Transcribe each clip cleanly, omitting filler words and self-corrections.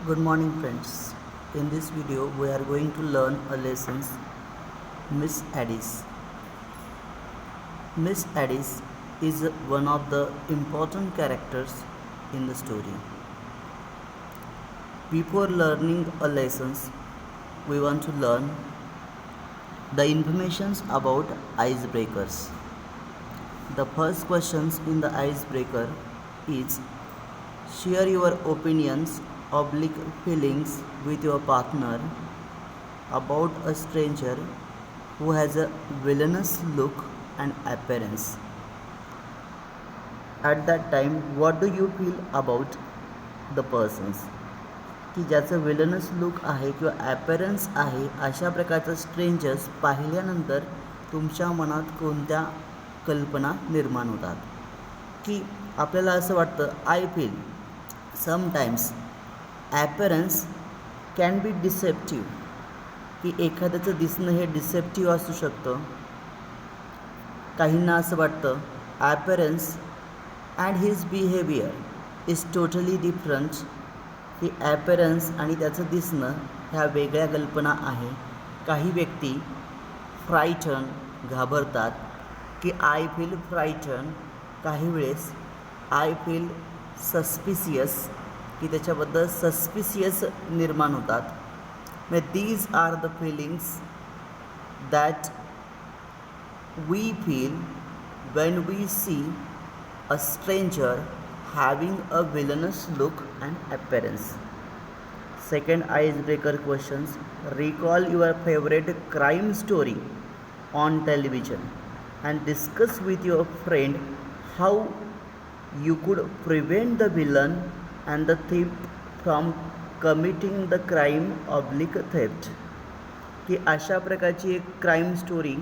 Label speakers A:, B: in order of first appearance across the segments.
A: Good morning friends. In this video we are going to learn a lessons Miss Addis. Miss Addis is one of the important characters in the story. Before learning a lessons we want to learn the informations about icebreakers. The first questions in the icebreaker is share your opinions oblique feelings with your partner about a stranger who has a villainous look and appearance. At that time, what do you feel about the persons? की ज्याचं villainous look आहे किंवा ॲपरन्स आहे अशा प्रकारचं strangers पाहिल्यानंतर तुमच्या मनात कोणत्या कल्पना निर्माण होतात? की आपल्याला असं वाटतं I feel sometimes appearance can be deceptive, की एखाद्याचं दिसणं हे डिसेप्टिव्ह असू शकतं. काहींना असं वाटतं appearance and his behaviour is totally different, की ॲपरन्स आणि त्याचं दिसणं ह्या वेगळ्या कल्पना आहे. काही व्यक्ती फ्रायटन घाबरतात, की आय फील फ्रायटन. काही वेळेस आय फील सस्पिशियस, की त्याच्याबद्दल सस्पिशियस निर्माण होतात. मग these are the feelings that we feel when we see a stranger having a villainous look and appearance. Second icebreaker questions: recall your favorite crime story on television and discuss with your friend how you could prevent the villain and the thief from committing the crime oblique theft. की अशा प्रकारची एक crime story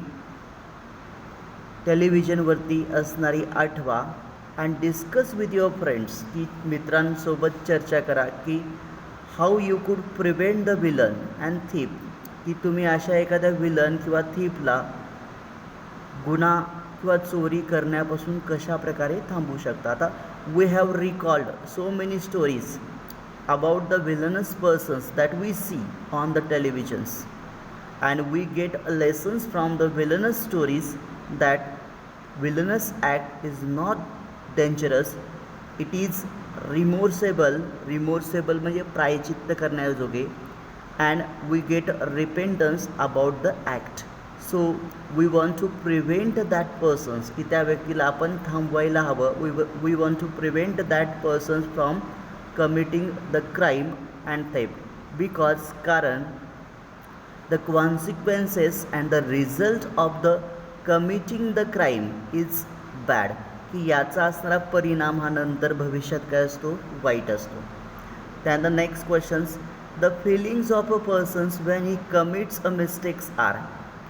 A: टेलिव्हिजनवरती असणारी आठवा and discuss with your friends, की मित्रांसोबत चर्चा करा की हाऊ यू कुड prevent the villain and thief, की तुम्ही अशा एखाद्या विलन किंवा थीपला गुन्हा किंवा चोरी करण्यापासून कशा प्रकारे थांबवू शकता. आता we have recalled so many stories about the villainous persons that we see on the televisions and we get lessons from the villainous stories that villainous act is not dangerous, it is remorsable म्हणजे प्रायचित्त करण्याजोगे, and we get repentance about the act. So we want to prevent that persons, की त्या व्यक्तीला आपण थांबवायला हवं. we want to prevent that persons from committing the crime and theft, because कारण the consequences and the result of the committing the crime is bad, की याचा असणारा परिणाम हा नंतर भविष्यात काय असतो, वाईट असतो. त्यानंतर next questions: the feelings of a persons when he commits a mistakes are,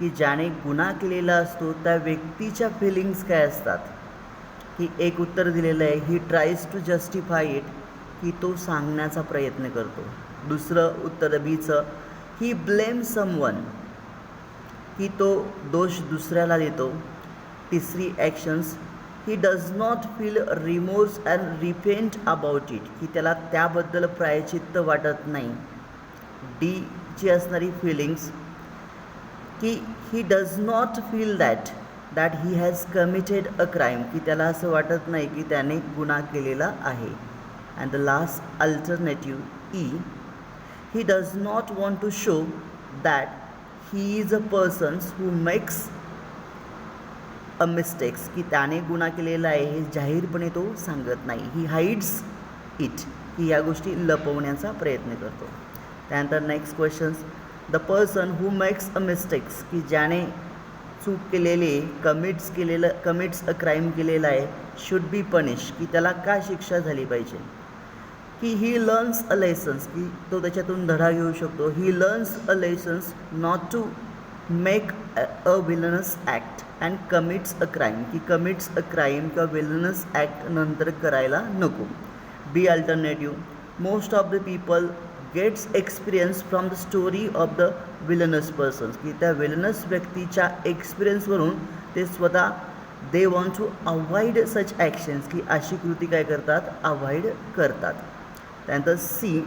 A: की ज्याने गुन्हा केलेला असतो त्या व्यक्तीच्या फिलिंग्स काय असतात. की एक उत्तर दिलेलं आहे he tries to justify it, की तो सांगण्याचा प्रयत्न करतो. दुसरं उत्तर बीचं ही ब्लेम समवन, की तो दोष दुसऱ्याला देतो. तिसरी actions he does not feel remorse and repent about it, की त्याला त्याबद्दल प्रायचित्त वाटत नाही. डीची असणारी फिलिंग्स की ही does not feel that he has committed a crime, की त्याला असं वाटत नाही की त्याने गुन्हा केलेला आहे. And the last alternative e he does not want to show that he is a persons who makes a mistakes, की त्याने गुन्हा केलेला आहे हे जाहीरपणे तो सांगत नाही. ही हाईड्स इट, की या गोष्टी लपवण्याचा प्रयत्न करतो. त्यानंतर next questions: the person who makes a mistakes, की ज्याने चूक केलेली कमिट्स अ क्राईम केलेला आहे, शुड बी पनिश, की त्याला का शिक्षा झाली पाहिजे. की ही लर्न्स अ लेसन्स, की तो त्याच्यातून धडा घेऊ शकतो. He learns a lessons not to make a villainous act and commits a crime, की कमिट्स अ क्राईम किंवा विलनस ॲक्ट नंतर करायला नको. B alternative: most of the people gets experience from the story of the villainous persons, की त्या villainous व्यक्तीच्या एक्सपिरियन्सवरून ते स्वतः they want to avoid such actions, की अशी कृती काय करतात, अवॉइड करतात. त्यानंतर सी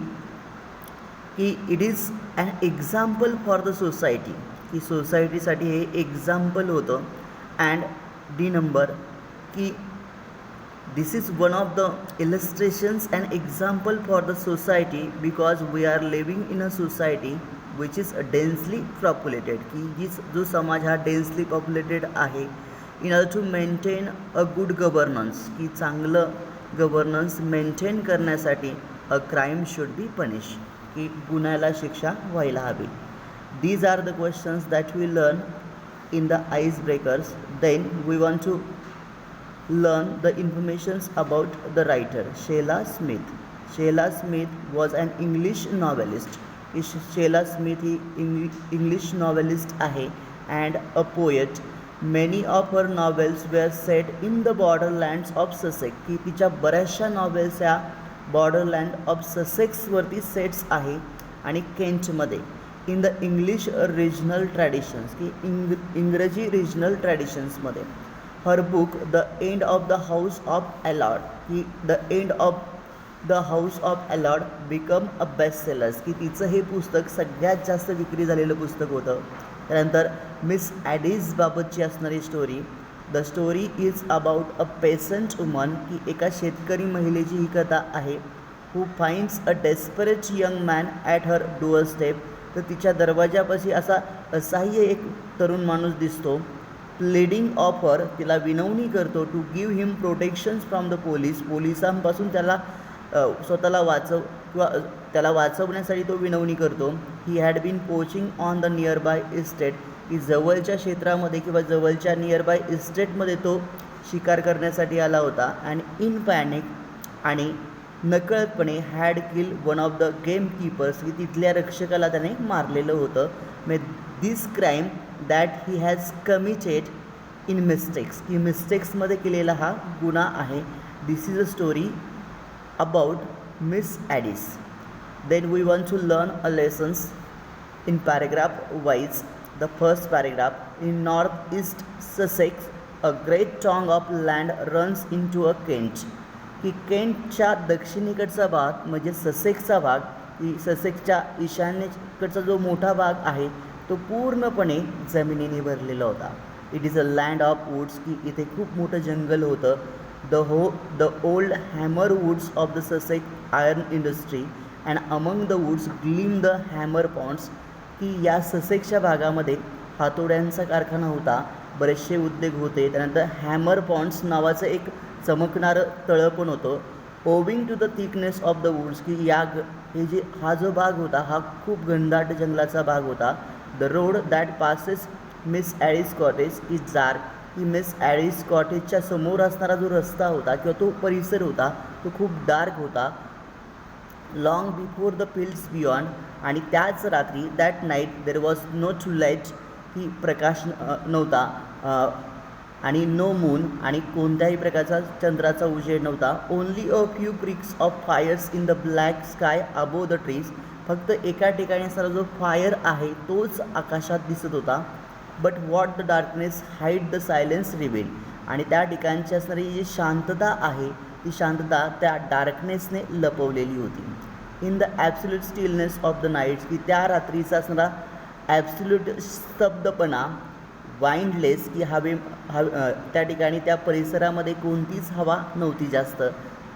A: की it is an example for the society, की सोसायटीसाठी हे एक्झाम्पल होतं. अँड डी नंबर की this is one of the illustrations and example for the society because we are living in a society which is densely populated, की जो समाज हा densely populated आहे. In order to maintain a good governance, की चांगलं governance maintain करण्यासाठी a crime should be punish, की गुन्ह्याला शिक्षा व्हायला हवी. These are the questions that we learn in the icebreakers. Then we want to learn the informations about the writer Sheila Smith. Sheila Smith was an English novelist. Sheila Smith he English novelist आहे and a poet. Many of her novels were set in the borderlands of Sussex, की तिच्या बऱ्याचशा novels या Borderland of ससेक्सवरती sets आहे आणि केंटमध्ये. In the English regional traditions, की इंग्रजी रिजनल ट्रॅडिशन्समध्ये. Her book the end of the house of Alard, की the end of the house of Alard become a best sellers, की तिचं हे पुस्तक सगळ्यात जास्त विक्री झालेलं पुस्तक होतं. त्यानंतर मिस ॲडीजबाबतची असणारी story. The story is about a peasant woman, की एका शेतकरी महिलेची ही कथा आहे. Who finds a desperate young man at her doorstep, तर तिच्या दरवाजापाशी असा असहाय्य एक तरुण माणूस दिसतो. प्लेडिंग ऑफर, तिला विनवणी करतो. To give him protections from the police, पोलिसांपासून त्याला स्वतःला किंवा त्याला वाचवण्यासाठी तो विनवणी करतो. He had been poaching on the nearby estate, की जवळच्या क्षेत्रामध्ये किंवा जवळच्या नियर बाय इस्टेटमध्ये तो शिकार करण्यासाठी आला होता. अँड इन पॅनिक, आणि नकळतपणे had kill one of the gamekeepers, की तिथल्या रक्षकाला त्याने मारलेलं होतं. May this crime that he has committed in mistakes, की मिस्टेक्समध्ये केलेला हा गुन्हा आहे. This is a story about Miss Adis. Then we want to learn a lessons in paragraph wise. The first paragraph. In North East Sussex a great tongue of land runs into a Kent, की केंटच्या दक्षिणेकडचा भाग म्हणजे ससेक्सचा भाग, की ससेक्सच्या ईशान्येकडचा जो मोठा भाग आहे तो पूर्णपणे जमिनीने भरलेला होता. It is a land of woods, की इथे खूप मोठं जंगल होतं. The old hammer woods of the Sussex iron industry and among the woods gleam the hammer ponds, की या ससेक्सच्या भागामध्ये हातोड्यांचा कारखाना होता, बरेचसे उद्योग होते. त्यानंतर हॅमर पॉन्ड्स नावाचं एक चमकणारं तळं पण होतं. Owing to the thickness of the woods, की हा जो भाग होता हा खूप घनदाट जंगलाचा भाग होता. The road that passes Miss Adis cottage is dark, की मिस ॲडिस कॉटेजच्या समोर असणारा जो रस्ता होता किंवा तो परिसर होता तो खूप डार्क होता. Long before the fields beyond, आणि त्याच रात्री that night there was no to light, की प्रकाश नव्हता, आणि नो मून, आणि कोणत्याही प्रकारचा चंद्राचा उजेड नव्हता. Only a few pricks of fires in the black sky above the trees, फक्त एका ठिकाणी असणारा जो फायर आहे तोच आकाशात दिसत होता. But what the darkness hide the silence reveal, आणि त्या ठिकाणची असणारी जी शांतता आहे ती शांतता त्या डार्कनेसने लपवलेली होती. In the absolute stillness of the nights, की त्या रात्रीचा असणारा ॲब्सोल्यूट स्तब्धपणा. वाइंडलेस, की त्या ठिकाणी त्या परिसरामध्ये कोणतीच हवा नव्हती जास्त.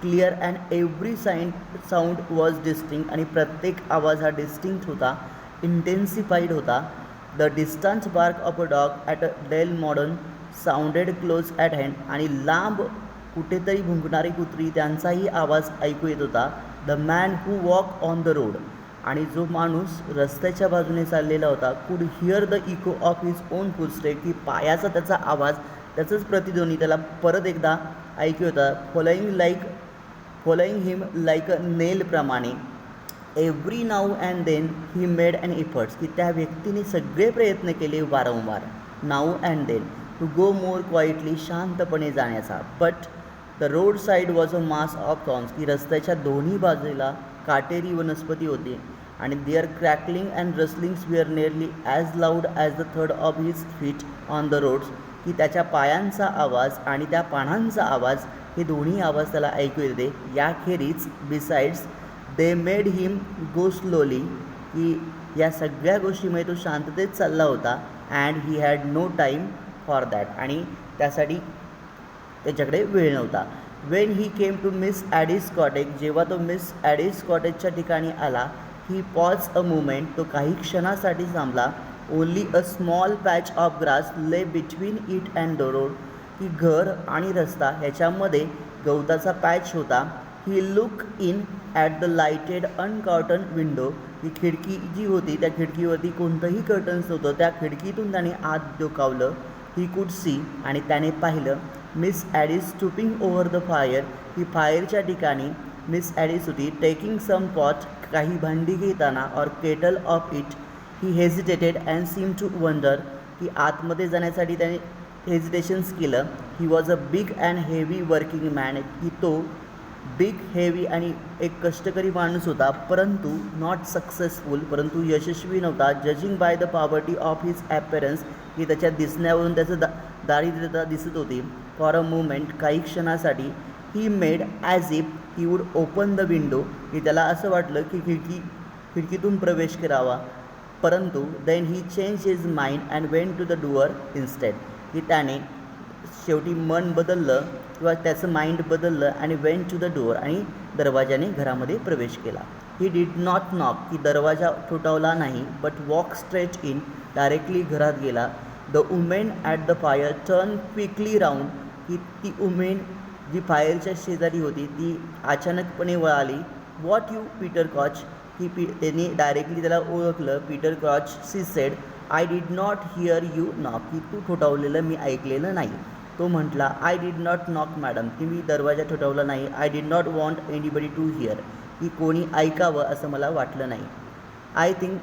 A: Clear and every sound was distinct, आणि प्रत्येक आवाज हा डिस्टिंक्ट होता, इंटेन्सिफाईड होता. The distance bark of a dog at a Delmonden sounded close at hand, आणि लांब कुठेतरी भुंकणारी कुत्री त्यांचाही आवाज ऐकू येत होता. The man who walk on the road, आणि जो माणूस रस्त्याच्या बाजूने चाललेला होता कुड here the eco of his on footstep, की पायाचा त्याचा आवाज, त्याचंच प्रतिध्वनी त्याला परत एकदा ऐकू होता. फॉलोईंग हिम लाईक अ नेलप्रमाणे. Every now and then he made an efforts, की त्या व्यक्तीने सगळे प्रयत्न केले वारंवार. Now and then to go more quietly, शांतपणे जाण्याचा. But the road side was a mass of thorns, की रस्त्याच्या दोन्ही बाजूला काटेरी वनस्पती होती. आणि there crackling and rustlings were nearly as loud as the third of his feet on the roads, की त्याच्या पायांचा आवाज आणि त्या पानांचा आवाज हे दोन्ही आवाज त्याला ऐकू येते. याखेरीज besides they made him go slowly, की या सगळ्या गोष्टीमध्ये तो शांततेत चालला होता. And he had no time for that, आणि त्यासाठी त्याच्याकडे वेळ नव्हता. When he came to Miss Adis cottage, जेव्हा तो मिस ॲडिस कॉटेजच्या ठिकाणी आला, ही पॉज अ मुमेंट, तो काही क्षणासाठी थांबला. Only a small patch of grass lay between it and the road, की घर आणि रस्ता ह्याच्यामध्ये गवताचा पॅच होता. He look in at the lighted uncurtained window, ही खिडकी जी होती त्या खिडकीवरती कोणतंही कर्टन्स नव्हतं, त्या खिडकीतून त्याने आत डोकावलं. ही कुड सी, आणि त्याने पाहिलं मिस ॲडिस स्टुपिंग ओव्हर द फायर, ही फायरच्या ठिकाणी मिस ॲडिस होती. टेकिंग सम पॉट, काही भांडी घेताना, or kettle of it. He hesitated and seem to wonder, की आतमध्ये जाण्यासाठी त्याने हेजिटेशन्स केलं. He was a big and heavy working man, की तो बिग हेवी आणि एक कष्टकरी माणूस होता, परंतु नॉट सक्सेसफुल, परंतु यशस्वी नव्हता. Judging by the poverty of his appearance, की त्याच्या दिसण्यावरून त्याचं दारिद्र्यता दिसत होती. फॉर अ मुमेंट, काही क्षणासाठी. He made as if he would open the window, की त्याला असं वाटलं की खिडकीतून प्रवेश करावा, परंतु then he change his mind and went to the door instead, की त्याने शेवटी मन बदललं किंवा त्याचं माइंड बदललं आणि वेंट टू द डोअर, आणि दरवाजाने घरामध्ये प्रवेश केला. ही डिड नॉट नॉक, की दरवाजा ठोठावला नाही, but walk straight in, directly घरात गेला. The women at the fire turn quickly round, की ती वुमेन जी फायरच्या शेजारी होती ती अचानकपणे वळाली. व्हॉट यू पीटर क्रॉच, की त्यांनी डायरेक्टली त्याला ओळखलं. Peter क्रॉच, she said, I did not here you knock, की तू ठोठावलेलं मी ऐकलेलं नाही. तो म्हटला, I did not knock madam, की मी दरवाजा ठोठावला नाही. I did not want anybody to here, की कोणी ऐकावं असं मला वाटलं नाही. I think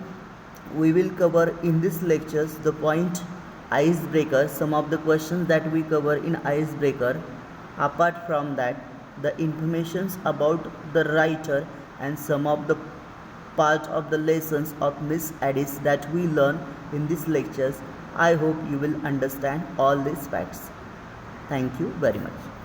A: we will cover in this lectures the point icebreaker, some of the questions that we cover in icebreaker. Apart from that, the informations about the writer and some of the part of the lessons of Miss Addis that we learn in these lectures. I hope you will understand all these facts. Thank you very much.